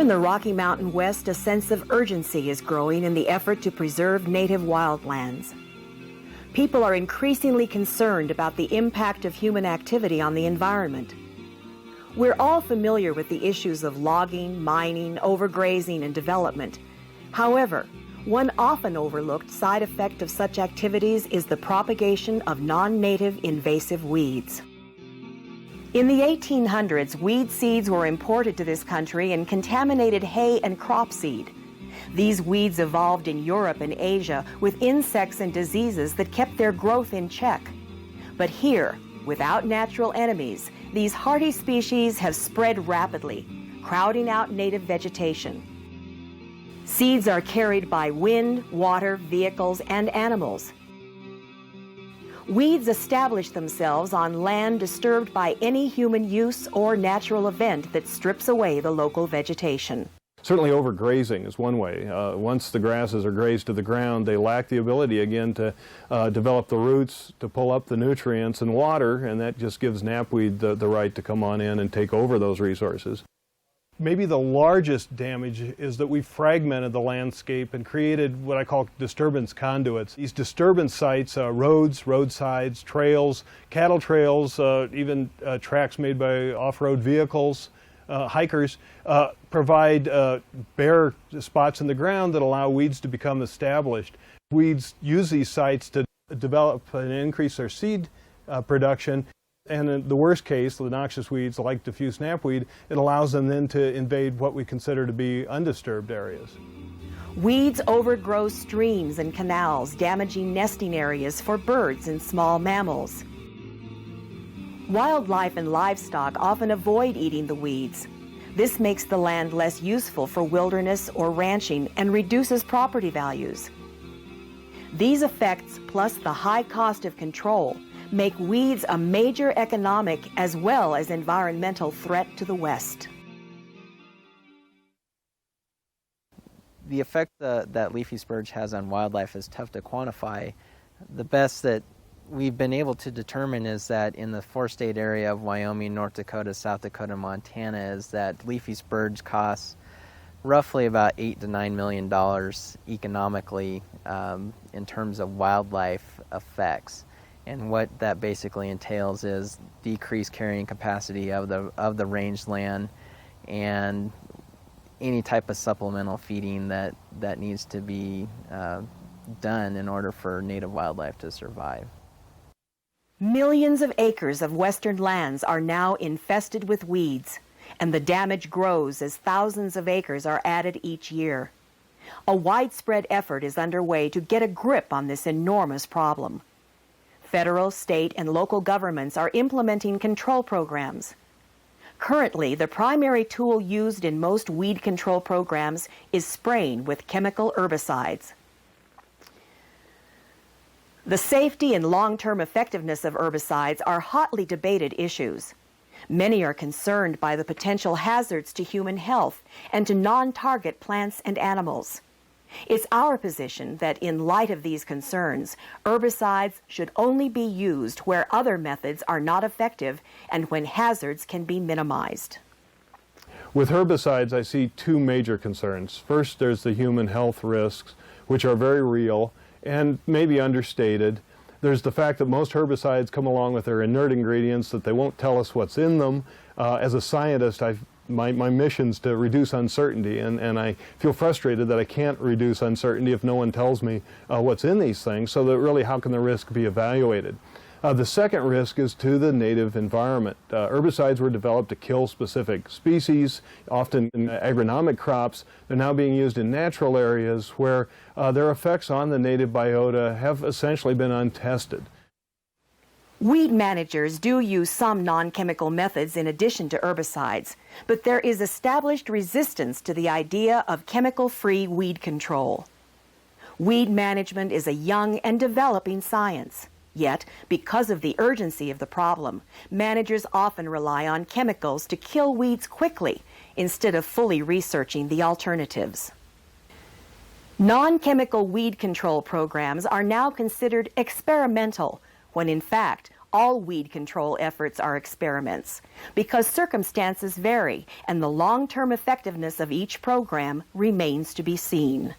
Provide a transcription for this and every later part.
in the Rocky Mountain West, a sense of urgency is growing in the effort to preserve native wildlands. People are increasingly concerned about the impact of human activity on the environment. We're all familiar with the issues of logging, mining, overgrazing, and development. However, one often overlooked side effect of such activities is the propagation of non-native invasive weeds. In the 1800s, weed seeds were imported to this country and contaminated hay and crop seed. These weeds evolved in Europe and Asia with insects and diseases that kept their growth in check. But here, without natural enemies, these hardy species have spread rapidly, crowding out native vegetation. Seeds are carried by wind, water, vehicles, and animals. Weeds establish themselves on land disturbed by any human use or natural event that strips away the local vegetation. Certainly overgrazing is one way. Once the grasses are grazed to the ground, they lack the ability again to develop the roots, to pull up the nutrients and water, and that just gives knapweed the right to come on in and take over those resources. Maybe the largest damage is that we fragmented the landscape and created what I call disturbance conduits. These disturbance sites, roads, roadsides, trails, cattle trails, even tracks made by off-road vehicles, hikers, provide bare spots in the ground that allow weeds to become established. Weeds use these sites to develop and increase their seed production. And in the worst case, the noxious weeds like diffuse knapweed, it allows them then to invade what we consider to be undisturbed areas. Weeds overgrow streams and canals, damaging nesting areas for birds and small mammals. Wildlife and livestock often avoid eating the weeds. This makes the land less useful for wilderness or ranching and reduces property values. These effects, plus the high cost of control, make weeds a major economic as well as environmental threat to the West. The effect that leafy spurge has on wildlife is tough to quantify. The best that we've been able to determine is that in the four-state area of Wyoming, North Dakota, South Dakota, and Montana is that leafy spurge costs roughly about $8 to $9 million economically in terms of wildlife effects. And what that basically entails is decreased carrying capacity of the rangeland and any type of supplemental feeding that needs to be done in order for native wildlife to survive. Millions of acres of western lands are now infested with weeds, and the damage grows as thousands of acres are added each year. A widespread effort is underway to get a grip on this enormous problem. Federal, state, and local governments are implementing control programs. Currently, the primary tool used in most weed control programs is spraying with chemical herbicides. The safety and long-term effectiveness of herbicides are hotly debated issues. Many are concerned by the potential hazards to human health and to non-target plants and animals. It's our position that in light of these concerns, herbicides should only be used where other methods are not effective and when hazards can be minimized. With herbicides, I see two major concerns. First, there's the human health risks, which are very real and maybe understated. There's the fact that most herbicides come along with their inert ingredients, that they won't tell us what's in them. As a scientist, my mission's to reduce uncertainty, and I feel frustrated that I can't reduce uncertainty if no one tells me what's in these things, so that really how can the risk be evaluated? The second risk is to the native environment. Herbicides were developed to kill specific species, often in agronomic crops. They're now being used in natural areas where their effects on the native biota have essentially been untested. Weed managers do use some non-chemical methods in addition to herbicides, but there is established resistance to the idea of chemical-free weed control. Weed management is a young and developing science. Yet, because of the urgency of the problem, managers often rely on chemicals to kill weeds quickly instead of fully researching the alternatives. Non-chemical weed control programs are now considered experimental, when in fact, All weed control efforts are experiments because circumstances vary and the long-term effectiveness of each program remains to be seen.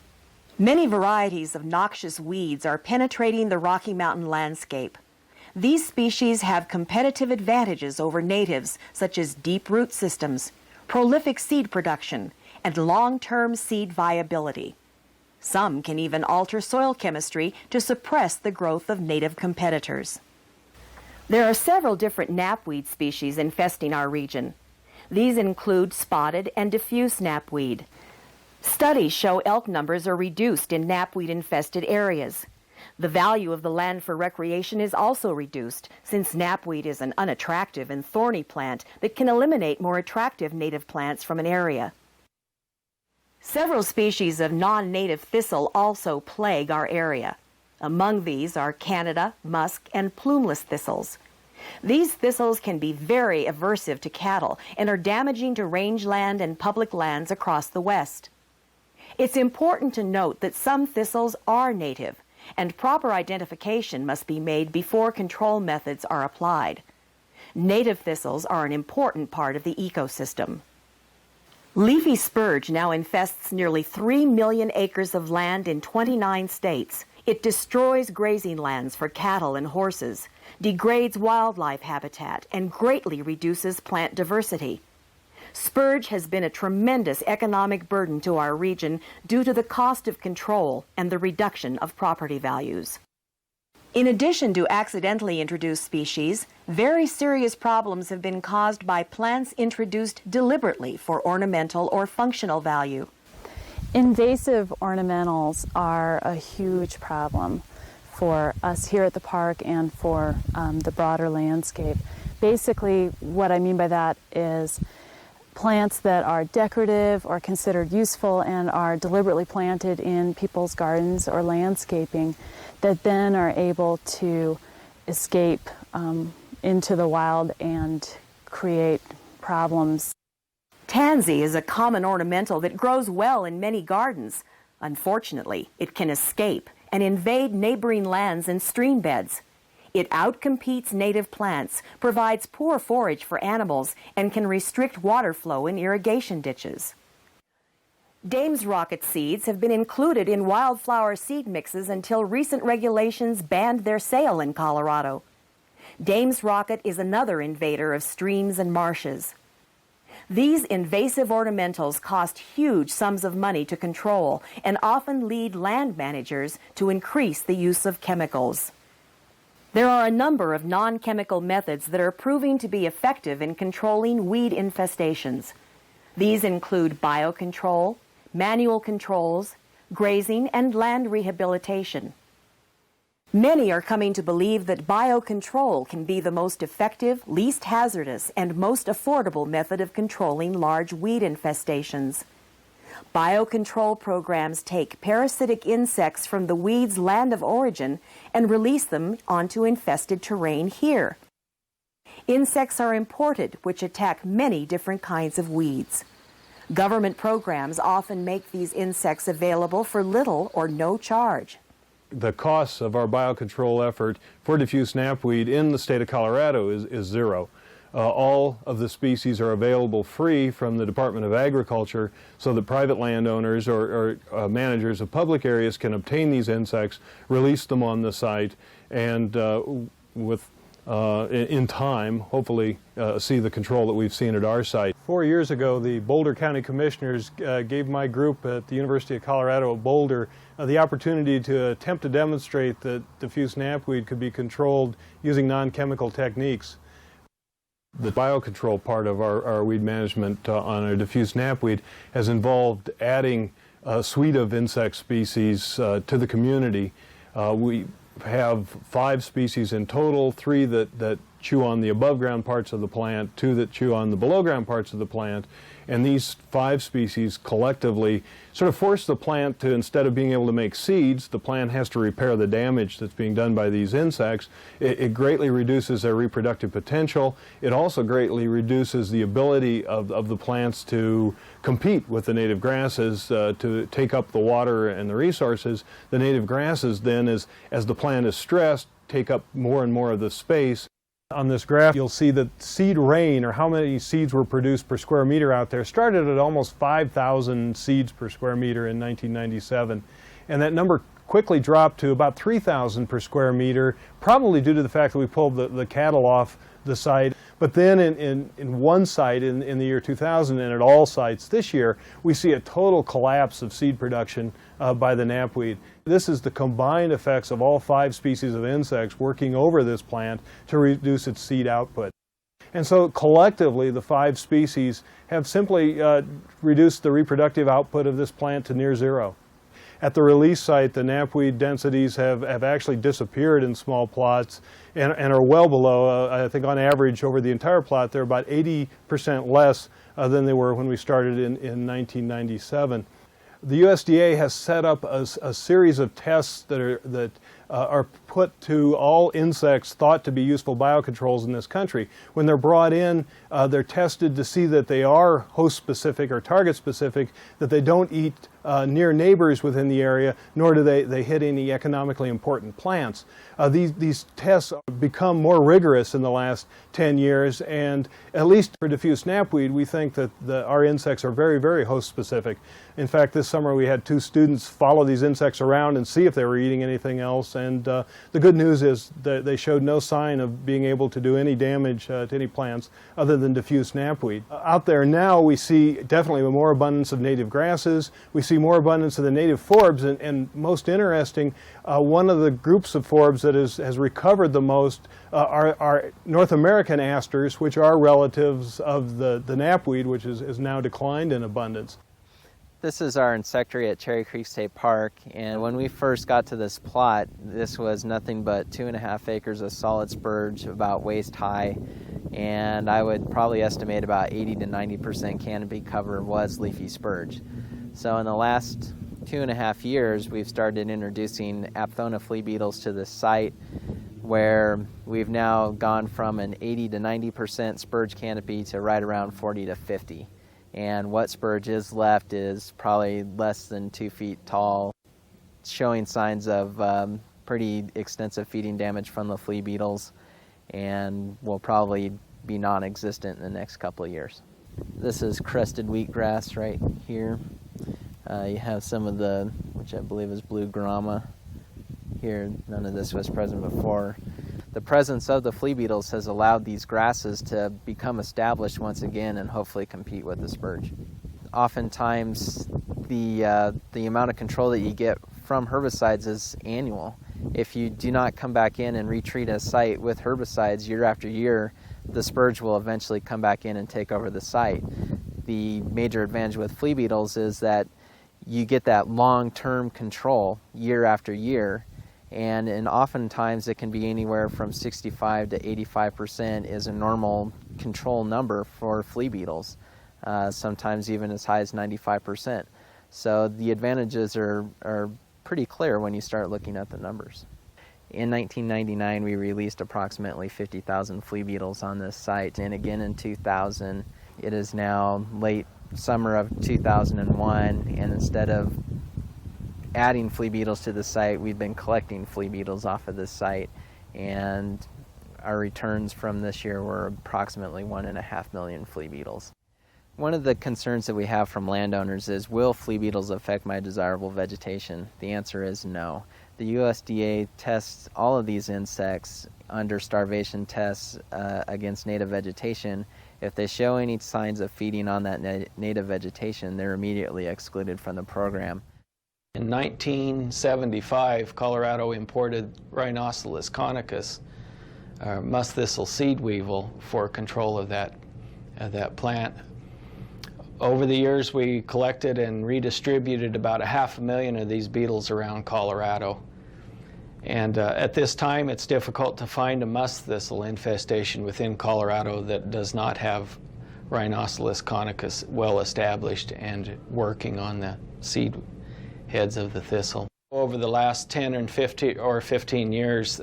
Many varieties of noxious weeds are penetrating the Rocky Mountain landscape. These species have competitive advantages over natives, such as deep root systems, prolific seed production, and long-term seed viability. Some can even alter soil chemistry to suppress the growth of native competitors. There are several different knapweed species infesting our region. These include spotted and diffuse knapweed. Studies show elk numbers are reduced in knapweed-infested areas. The value of the land for recreation is also reduced, since knapweed is an unattractive and thorny plant that can eliminate more attractive native plants from an area. Several species of non-native thistle also plague our area. Among these are Canada, musk, and plumeless thistles. These thistles can be very aversive to cattle and are damaging to rangeland and public lands across the West. It's important to note that some thistles are native, and proper identification must be made before control methods are applied. Native thistles are an important part of the ecosystem. Leafy spurge now infests nearly 3 million acres of land in 29 states. It destroys grazing lands for cattle and horses, degrades wildlife habitat, and greatly reduces plant diversity. Spurge has been a tremendous economic burden to our region due to the cost of control and the reduction of property values. In addition to accidentally introduced species, very serious problems have been caused by plants introduced deliberately for ornamental or functional value. Invasive ornamentals are a huge problem for us here at the park and for the broader landscape. Basically, what I mean by that is plants that are decorative or considered useful and are deliberately planted in people's gardens or landscaping that then are able to escape into the wild and create problems. Tansy is a common ornamental that grows well in many gardens. Unfortunately, it can escape and invade neighboring lands and stream beds. It outcompetes native plants, provides poor forage for animals, and can restrict water flow in irrigation ditches. Dame's rocket seeds have been included in wildflower seed mixes until recent regulations banned their sale in Colorado. Dame's rocket is another invader of streams and marshes. These invasive ornamentals cost huge sums of money to control and often lead land managers to increase the use of chemicals. There are a number of non-chemical methods that are proving to be effective in controlling weed infestations. These include biocontrol, manual controls, grazing, and land rehabilitation. Many are coming to believe that biocontrol can be the most effective, least hazardous, and most affordable method of controlling large weed infestations. Biocontrol programs take parasitic insects from the weed's land of origin and release them onto infested terrain here. Insects are imported, which attack many different kinds of weeds. Government programs often make these insects available for little or no charge. The costs of our biocontrol effort for diffuse knapweed in the state of Colorado is zero. All of the species are available free from the Department of Agriculture so that private landowners or managers of public areas can obtain these insects, release them on the site, and in time, hopefully see the control that we've seen at our site. 4 years ago, the Boulder County Commissioners gave my group at the University of Colorado at Boulder the opportunity to attempt to demonstrate that diffuse knapweed could be controlled using non-chemical techniques. The biocontrol part of our weed management on our diffuse knapweed has involved adding a suite of insect species to the community. We have 5 species in total, 3 that chew on the above ground parts of the plant, 2 that chew on the below ground parts of the plant, and these 5 species collectively sort of force the plant to, instead of being able to make seeds, the plant has to repair the damage that's being done by these insects. It greatly reduces their reproductive potential. It also greatly reduces the ability of the plants to compete with the native grasses to take up the water and the resources. The native grasses then, as the plant is stressed, take up more and more of the space. On this graph, you'll see that seed rain, or how many seeds were produced per square meter out there, started at almost 5,000 seeds per square meter in 1997. And that number quickly dropped to about 3,000 per square meter, probably due to the fact that we pulled the cattle off the site. But then in one site in the year 2000, and at all sites this year, we see a total collapse of seed production by the knapweed. This is the combined effects of all 5 species of insects working over this plant to reduce its seed output. And so collectively, the 5 species have simply reduced the reproductive output of this plant to near zero. At the release site, the knapweed densities have actually disappeared in small plots and are well below, I think on average over the entire plot, they're about 80% less than they were when we started in 1997. The USDA has set up a series of tests that are put to all insects thought to be useful biocontrols in this country. When they're brought in, they're tested to see that they are host-specific or target-specific, that they don't eat near neighbors within the area, nor do they hit any economically important plants. These tests become more rigorous in the last 10 years, and at least for diffuse knapweed, we think that our insects are very, very host-specific. In fact, this summer we had 2 students follow these insects around and see if they were eating anything else, and the good news is that they showed no sign of being able to do any damage to any plants other than diffuse knapweed. Out there now we see definitely more abundance of native grasses, we see more abundance of the native forbs, and most interesting, one of the groups of forbs that has recovered the most are North American asters, which are relatives of the knapweed, which is now declined in abundance. This is our insectary at Cherry Creek State Park, and when we first got to this plot, this was nothing but 2.5 acres of solid spurge about waist high, and I would probably estimate about 80 to 90% canopy cover was leafy spurge. So in the last 2.5 years, we've started introducing Aphthona flea beetles to this site, where we've now gone from an 80 to 90% spurge canopy to right around 40 to 50. And what spurge is left is probably less than 2 feet tall, showing signs of pretty extensive feeding damage from the flea beetles, and will probably be non-existent in the next couple of years. This is crested wheatgrass right here. You have some of the, which I believe is blue grama here. None of this was present before. The presence of the flea beetles has allowed these grasses to become established once again and hopefully compete with the spurge. Oftentimes, the amount of control that you get from herbicides is annual. If you do not come back in and retreat a site with herbicides year after year, the spurge will eventually come back in and take over the site. The major advantage with flea beetles is that you get that long-term control year after year, and oftentimes it can be anywhere from 65 to 85% is a normal control number for flea beetles, sometimes even as high as 95%. So the advantages are pretty clear when you start looking at the numbers. In 1999, we released approximately 50,000 flea beetles on this site, and again in 2000. It is now late summer of 2001, and instead of adding flea beetles to the site, we've been collecting flea beetles off of this site, and our returns from this year were approximately 1.5 million flea beetles. One of the concerns that we have from landowners is, will flea beetles affect my desirable vegetation? The answer is no. The USDA tests all of these insects under starvation tests against native vegetation. If they show any signs of feeding on that native vegetation, they're immediately excluded from the program. In 1975, Colorado imported Rhinoceros conicus, musk thistle seed weevil, for control of that plant. Over the years, we collected and redistributed about 500,000 of these beetles around Colorado. And at this time, it's difficult to find a musk thistle infestation within Colorado that does not have Rhinoceros conicus well established and working on the seed heads of the thistle. Over the last 10 and 15 years,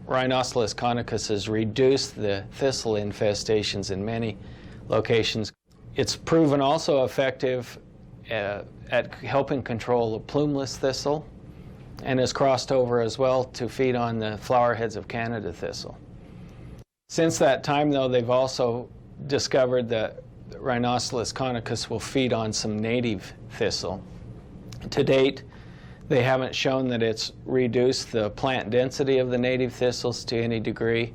Rhinoceros conicus has reduced the thistle infestations in many locations. It's proven also effective at helping control the plumeless thistle, and has crossed over as well to feed on the flower heads of Canada thistle. Since that time, though, they've also discovered that Rhinoceros conicus will feed on some native thistle. To date, they haven't shown that it's reduced the plant density of the native thistles to any degree,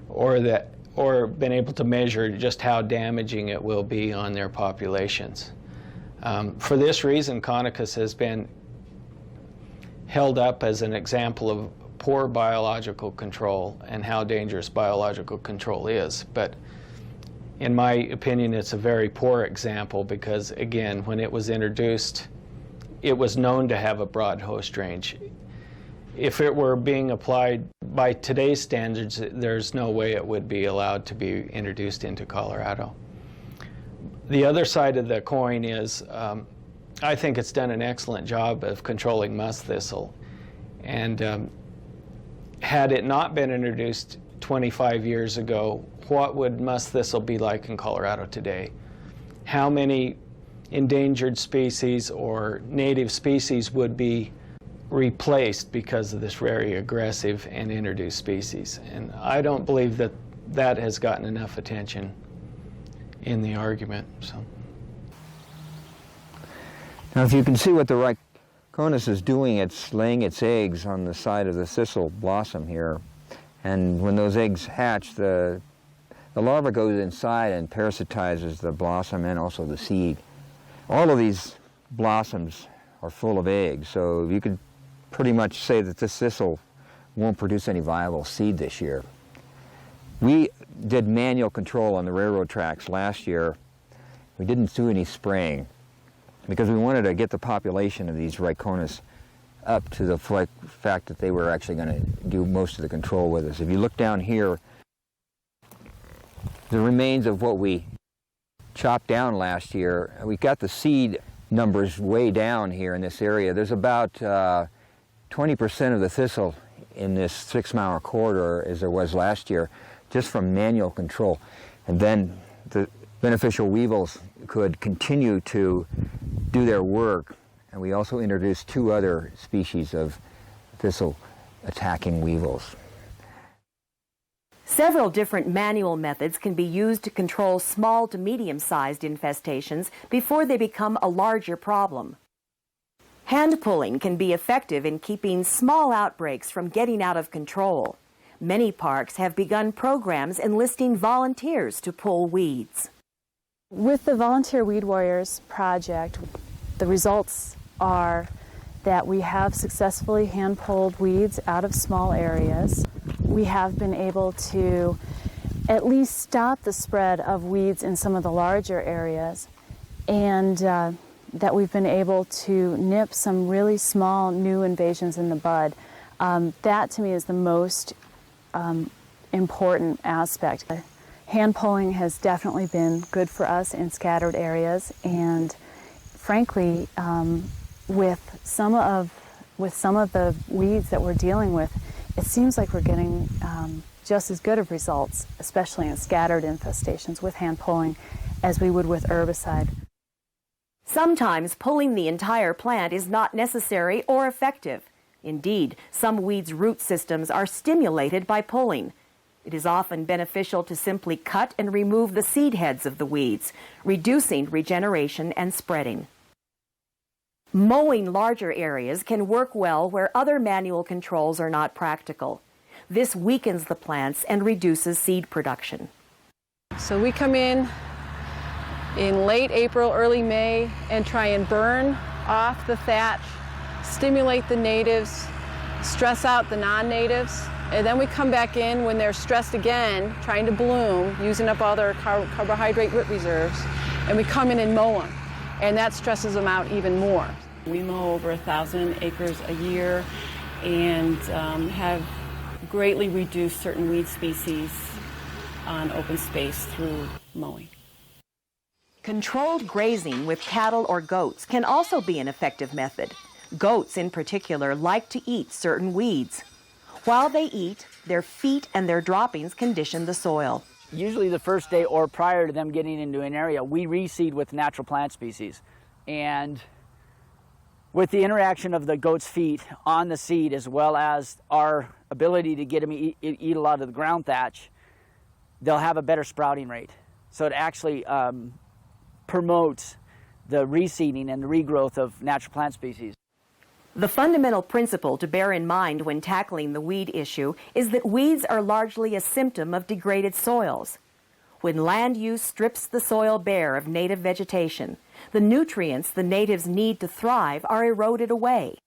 or been able to measure just how damaging it will be on their populations. For this reason, conicus has been held up as an example of poor biological control and how dangerous biological control is. But in my opinion, it's a very poor example because, again, when it was introduced, it was known to have a broad host range. If it were being applied by today's standards, there's no way it would be allowed to be introduced into Colorado. The other side of the coin is I think it's done an excellent job of controlling musk thistle. And had it not been introduced 25 years ago, what would musk thistle be like in Colorado today? How many endangered species or native species would be replaced because of this very aggressive and introduced species? And I don't believe that that has gotten enough attention in the argument. So. Now, if you can see what the Rhinoceros is doing, it's laying its eggs on the side of the thistle blossom here. And when those eggs hatch, the larva goes inside and parasitizes the blossom and also the seed. All of these blossoms are full of eggs, so you could pretty much say that this thistle won't produce any viable seed this year. We did manual control on the railroad tracks last year. We didn't do any spraying because we wanted to get the population of these Rhinoceros up to the fact that they were actually going to do most of the control with us. If you look down here, the remains of what we chopped down last year, we got the seed numbers way down here in this area. There's about 20% of the thistle in this 6 mile corridor as there was last year, just from manual control. And then the beneficial weevils could continue to do their work. And we also introduced 2 other species of thistle attacking weevils. Several different manual methods can be used to control small to medium-sized infestations before they become a larger problem. Hand pulling can be effective in keeping small outbreaks from getting out of control. Many parks have begun programs enlisting volunteers to pull weeds. With the Volunteer Weed Warriors project, the results are that we have successfully hand-pulled weeds out of small areas. We have been able to at least stop the spread of weeds in some of the larger areas, and that we've been able to nip some really small new invasions in the bud. That to me is the most important aspect. Hand pulling has definitely been good for us in scattered areas, and frankly, with some of the weeds that we're dealing with, it seems like we're getting just as good of results, especially in scattered infestations with hand pulling, as we would with herbicide. Sometimes pulling the entire plant is not necessary or effective. Indeed, some weeds' root systems are stimulated by pulling. It is often beneficial to simply cut and remove the seed heads of the weeds, reducing regeneration and spreading. Mowing larger areas can work well where other manual controls are not practical. This weakens the plants and reduces seed production. So we come in late April, early May, and try and burn off the thatch, stimulate the natives, stress out the non-natives, and then we come back in when they're stressed again, trying to bloom, using up all their carbohydrate root reserves, and we come in and mow them, and that stresses them out even more. We mow over 1,000 acres a year and have greatly reduced certain weed species on open space through mowing. Controlled grazing with cattle or goats can also be an effective method. Goats in particular like to eat certain weeds. While they eat, their feet and their droppings condition the soil. Usually the first day or prior to them getting into an area, we reseed with natural plant species. And with the interaction of the goat's feet on the seed, as well as our ability to get them eat a lot of the ground thatch, they'll have a better sprouting rate. So it actually promotes the reseeding and the regrowth of natural plant species. The fundamental principle to bear in mind when tackling the weed issue is that weeds are largely a symptom of degraded soils. When land use strips the soil bare of native vegetation, the nutrients the natives need to thrive are eroded away.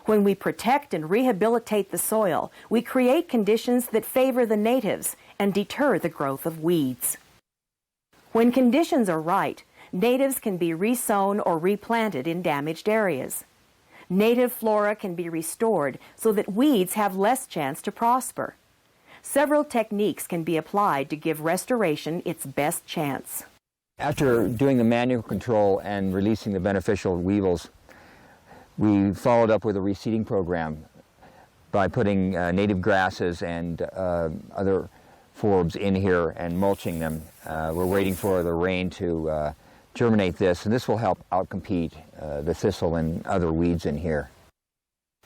When we protect and rehabilitate the soil, we create conditions that favor the natives and deter the growth of weeds. When conditions are right, natives can be resown or replanted in damaged areas. Native flora can be restored so that weeds have less chance to prosper. Several techniques can be applied to give restoration its best chance. After doing the manual control and releasing the beneficial weevils, we followed up with a reseeding program by putting native grasses and other forbs in here and mulching them. We're waiting for the rain to germinate this, and this will help outcompete the thistle and other weeds in here.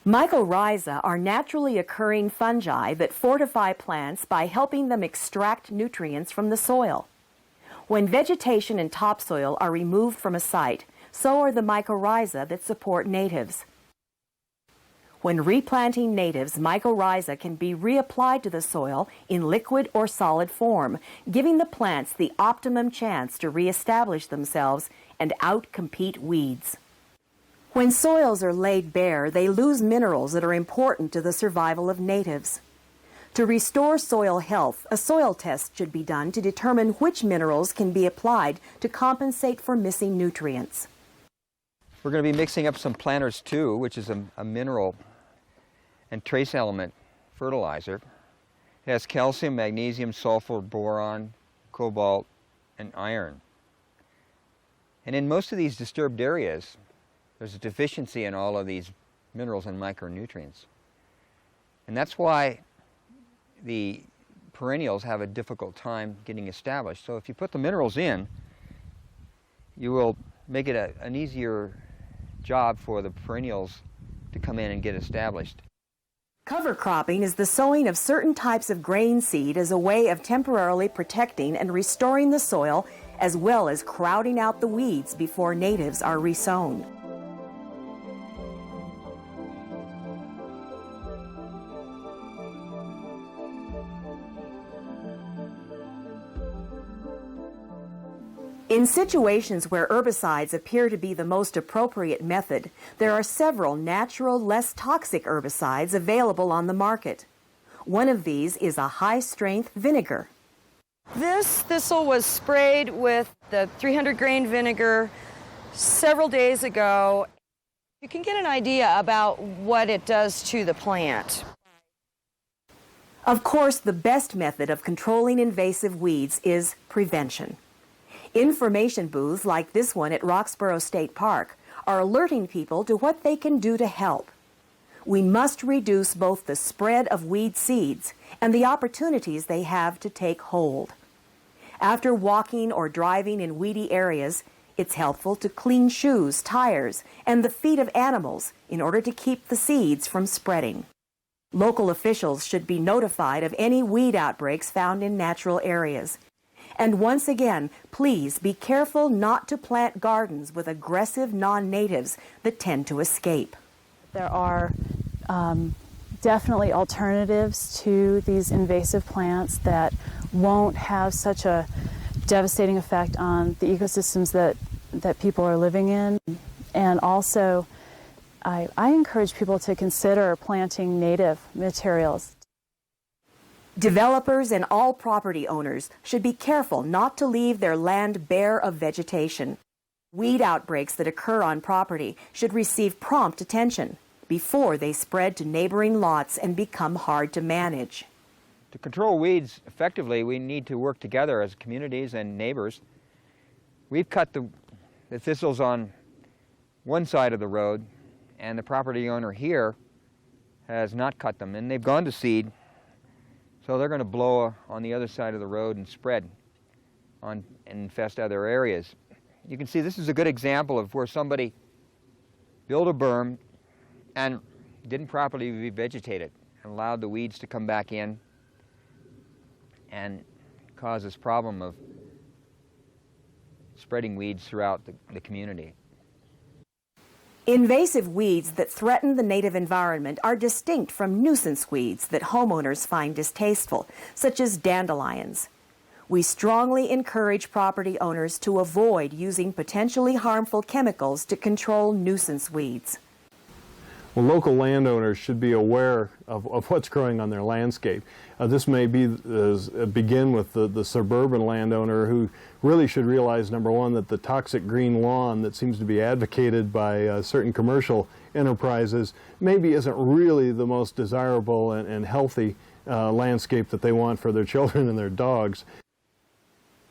Mycorrhiza are naturally occurring fungi that fortify plants by helping them extract nutrients from the soil. When vegetation and topsoil are removed from a site, so are the mycorrhiza that support natives. When replanting natives, mycorrhiza can be reapplied to the soil in liquid or solid form, giving the plants the optimum chance to reestablish themselves and outcompete weeds. When soils are laid bare, they lose minerals that are important to the survival of natives. To restore soil health, a soil test should be done to determine which minerals can be applied to compensate for missing nutrients. We're going to be mixing up some Planters 2, which is a mineral and trace element fertilizer. It has calcium, magnesium, sulfur, boron, cobalt, and iron. And in most of these disturbed areas, there's a deficiency in all of these minerals and micronutrients. And that's why the perennials have a difficult time getting established. So if you put the minerals in, you will make it an easier job for the perennials to come in and get established. Cover cropping is the sowing of certain types of grain seed as a way of temporarily protecting and restoring the soil, as well as crowding out the weeds before natives are resown. In situations where herbicides appear to be the most appropriate method, there are several natural, less toxic herbicides available on the market. One of these is a high-strength vinegar. This thistle was sprayed with the 300 grain vinegar several days ago. You can get an idea about what it does to the plant. Of course, the best method of controlling invasive weeds is prevention. Information booths like this one at Roxborough State Park are alerting people to what they can do to help. We must reduce both the spread of weed seeds and the opportunities they have to take hold. After walking or driving in weedy areas, it's helpful to clean shoes, tires, and the feet of animals in order to keep the seeds from spreading. Local officials should be notified of any weed outbreaks found in natural areas. And once again, please be careful not to plant gardens with aggressive non-natives that tend to escape. There are definitely alternatives to these invasive plants that won't have such a devastating effect on the ecosystems that people are living in. And also, I encourage people to consider planting native materials. Developers and all property owners should be careful not to leave their land bare of vegetation. Weed outbreaks that occur on property should receive prompt attention before they spread to neighboring lots and become hard to manage. To control weeds effectively, we need to work together as communities and neighbors. We've cut the thistles on one side of the road, and the property owner here has not cut them, and they've gone to seed. So they're going to blow on the other side of the road and spread and infest other areas. You can see this is a good example of where somebody built a berm and didn't properly revegetate it and allowed the weeds to come back in and cause this problem of spreading weeds throughout the community. Invasive weeds that threaten the native environment are distinct from nuisance weeds that homeowners find distasteful, such as dandelions. We strongly encourage property owners to avoid using potentially harmful chemicals to control nuisance weeds. Well, local landowners should be aware of what's growing on their landscape. This may begin with the suburban landowner, who really should realize, number one, that the toxic green lawn that seems to be advocated by certain commercial enterprises maybe isn't really the most desirable and healthy landscape that they want for their children and their dogs.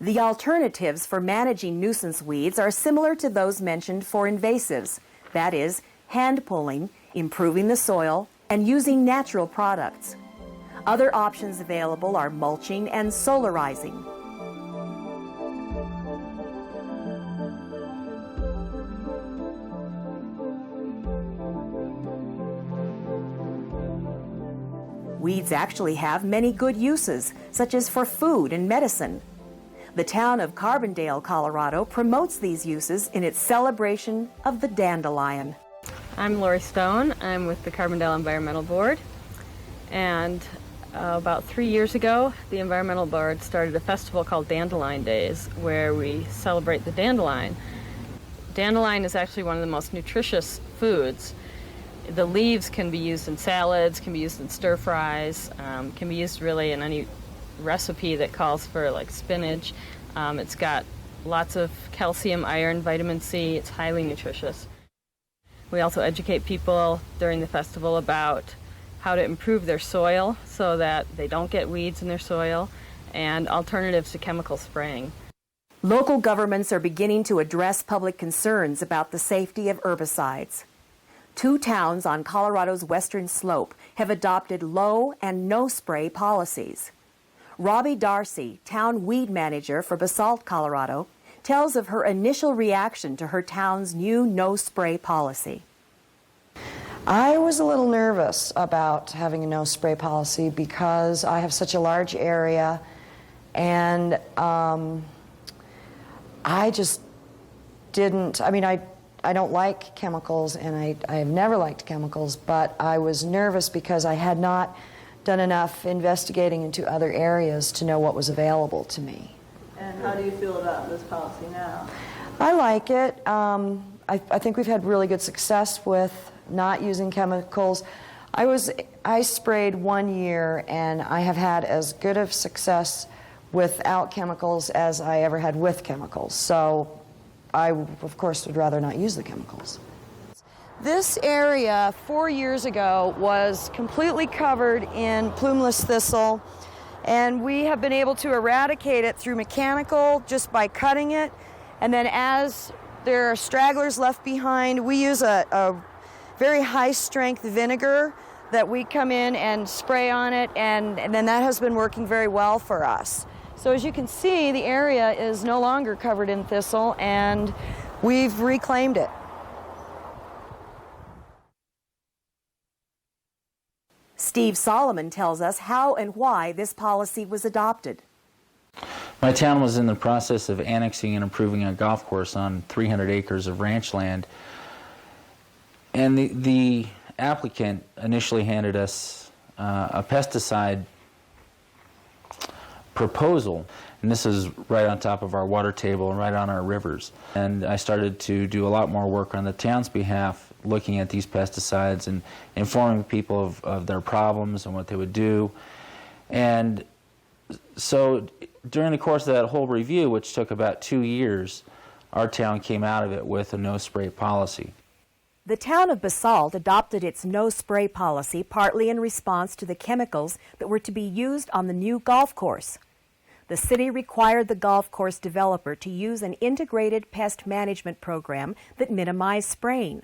The alternatives for managing nuisance weeds are similar to those mentioned for invasives. That is, hand pulling, improving the soil, and using natural products. Other options available are mulching and solarizing. Weeds actually have many good uses, such as for food and medicine. The town of Carbondale, Colorado promotes these uses in its celebration of the dandelion. I'm Lori Stone. I'm with the Carbondale Environmental Board, and about 3 years ago the Environmental Board started a festival called Dandelion Days, where we celebrate the dandelion. Dandelion is actually one of the most nutritious foods. The leaves can be used in salads, can be used in stir fries, can be used really in any recipe that calls for like spinach. It's got lots of calcium, iron, vitamin C. It's highly nutritious. We also educate people during the festival about how to improve their soil so that they don't get weeds in their soil, and alternatives to chemical spraying. Local governments are beginning to address public concerns about the safety of herbicides. 2 towns on Colorado's western slope have adopted low and no spray policies. Robbie Darcy, town weed manager for Basalt, Colorado, tells of her initial reaction to her town's new no-spray policy. I was a little nervous about having a no-spray policy because I have such a large area, and I just didn't, I don't like chemicals, and I have never liked chemicals, but I was nervous because I had not done enough investigating into other areas to know what was available to me. And how do you feel about this policy now? I like it. I think we've had really good success with not using chemicals. I sprayed 1 year, and I have had as good of success without chemicals as I ever had with chemicals. So I, of course, would rather not use the chemicals. This area 4 years ago was completely covered in plumeless thistle, and we have been able to eradicate it through mechanical just by cutting it. And then as there are stragglers left behind, we use a very high-strength vinegar that we come in and spray on it, and then that has been working very well for us. So as you can see, the area is no longer covered in thistle, and we've reclaimed it. Steve Solomon tells us how and why this policy was adopted. My town was in the process of annexing and improving a golf course on 300 acres of ranch land, and the applicant initially handed us a pesticide proposal, and this is right on top of our water table and right on our rivers. And I started to do a lot more work on the town's behalf, looking at these pesticides and informing people of their problems and what they would do. And so during the course of that whole review, which took about 2 years, our town came out of it with a no-spray policy. The town of Basalt adopted its no-spray policy partly in response to the chemicals that were to be used on the new golf course. The city required the golf course developer to use an integrated pest management program that minimized spraying.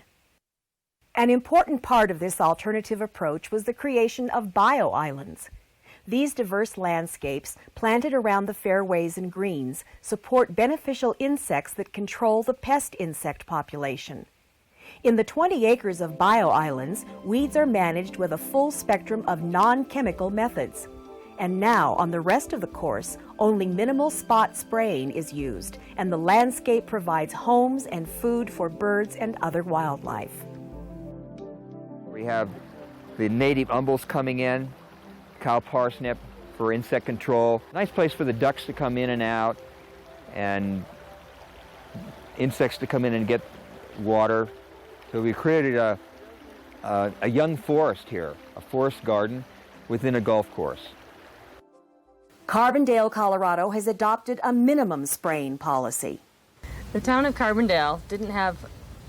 An important part of this alternative approach was the creation of bio-islands. These diverse landscapes, planted around the fairways and greens, support beneficial insects that control the pest insect population. In the 20 acres of bio-islands, weeds are managed with a full spectrum of non-chemical methods. And now, on the rest of the course, only minimal spot spraying is used, and the landscape provides homes and food for birds and other wildlife. We have the native umbels coming in, cow parsnip for insect control. Nice place for the ducks to come in and out, and insects to come in and get water. So we created a young forest here, a forest garden within a golf course. Carbondale, Colorado has adopted a minimum spraying policy. The town of Carbondale didn't have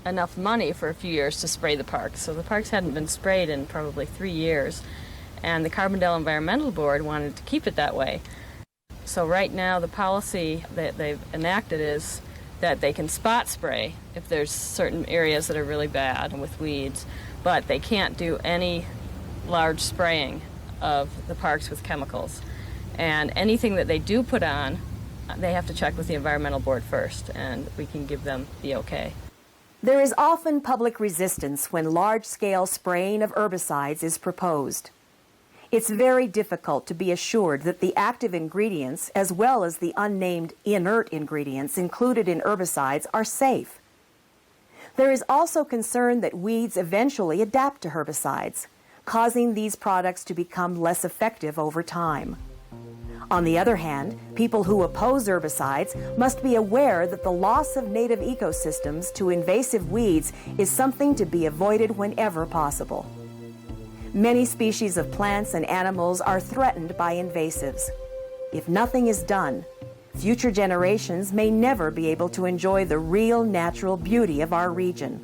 enough money for a few years to spray the parks, so the parks hadn't been sprayed in probably 3 years, and the Carbondale Environmental Board wanted to keep it that way. So right now the policy that they've enacted is that they can spot spray if there's certain areas that are really bad with weeds, but they can't do any large spraying of the parks with chemicals. And anything that they do put on, they have to check with the Environmental Board first, and we can give them the okay. There is often public resistance when large-scale spraying of herbicides is proposed. It's very difficult to be assured that the active ingredients, as well as the unnamed inert ingredients included in herbicides, are safe. There is also concern that weeds eventually adapt to herbicides, causing these products to become less effective over time. On the other hand, people who oppose herbicides must be aware that the loss of native ecosystems to invasive weeds is something to be avoided whenever possible. Many species of plants and animals are threatened by invasives. If nothing is done, future generations may never be able to enjoy the real natural beauty of our region.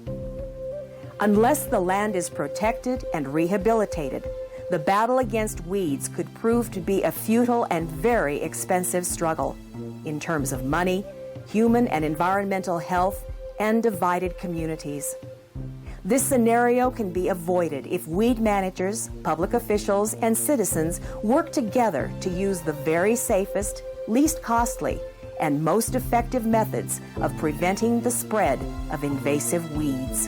Unless the land is protected and rehabilitated, the battle against weeds could prove to be a futile and very expensive struggle in terms of money, human and environmental health, and divided communities. This scenario can be avoided if weed managers, public officials, and citizens work together to use the very safest, least costly, and most effective methods of preventing the spread of invasive weeds.